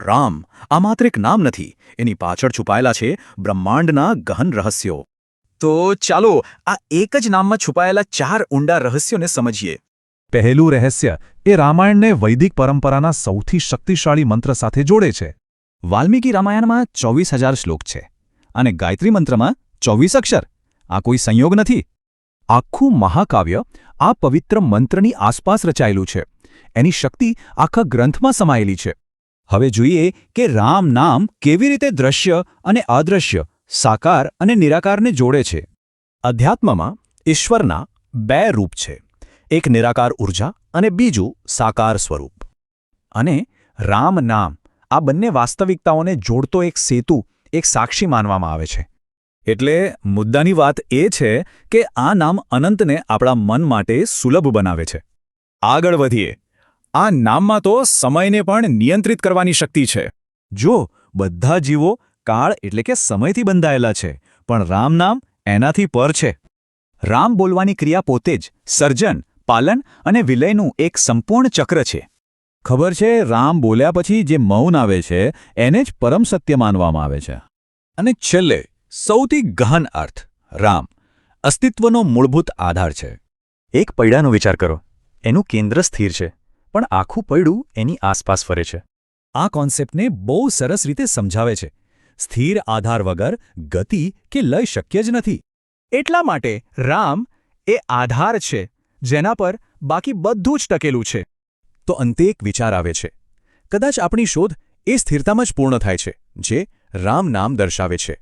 રામ આ માત્ર એક નામ નથી, એની પાછળ છુપાયેલા છે બ્રહ્માંડના ગહન રહસ્યો. તો ચાલો આ એક જ નામમાં છુપાયેલા 4 ઊંડા રહસ્યોને સમજીએ. પહેલું રહસ્ય એ રામાયણને વૈદિક પરંપરાના સૌથી શક્તિશાળી મંત્ર સાથે જોડે છે. વાલ્મીકી રામાયણમાં 24,000 શ્લોક છે અને ગાયત્રી મંત્રમાં 24 અક્ષર. આ કોઈ સંયોગ નથી. આખું મહાકાવ્ય આ પવિત્ર મંત્રની આસપાસ રચાયેલું છે. એની શક્તિ આખા ગ્રંથમાં સમાયેલી છે. હવે જોઈએ કે રામ નામ કેવી રીતે દ્રશ્ય અને અદૃશ્ય, સાકાર અને નિરાકારને જોડે છે. અધ્યાત્મમાં ઈશ્વરના 2 રૂપ છે, એક નિરાકાર ઉર્જા અને બીજું સાકાર સ્વરૂપ. અને રામ નામ આ બંને વાસ્તવિકતાઓને જોડતો એક સેતુ, એક સાક્ષી માનવામાં આવે છે. એટલે મુદ્દાની વાત એ છે કે આ નામ અનંતને આપણા મન માટે સુલભ બનાવે છે. આગળ વધીએ. આ નામમાં તો સમયને પણ નિયંત્રિત કરવાની શક્તિ છે. જો બધા જીવો કાળ એટલે કે સમયથી બંધાયેલા છે, પણ રામ નામ એનાથી પર છે. રામ બોલવાની ક્રિયા પોતે જ સર્જન, પાલન અને વિલયનું એક સંપૂર્ણ ચક્ર છે. ખબર છે, રામ બોલ્યા પછી જે મૌન આવે છે એને જ પરમ સત્ય માનવામાં આવે છે. અને છેલ્લે સૌથી ગહન અર્થ, રામ અસ્તિત્વનો મૂળભૂત આધાર છે. એક પૈડાનો વિચાર કરો. એનું કેન્દ્ર સ્થિર છે, પણ આખું પૈડું એની આસપાસ ફરે છે. આ કોન્સેપ્ટને બહુ સરસ રીતે સમજાવે છે. સ્થિર આધાર વગર ગતિ કે લય શક્ય જ નથી. એટલા માટે રામ એ આધાર છે જેના પર બાકી બધું જ ટકેલું છે. તો અંતે એક વિચાર આવે છે. કદાચ આપણી શોધ એ સ્થિરતામાં જ પૂર્ણ થાય છે જે રામ નામ દર્શાવે છે.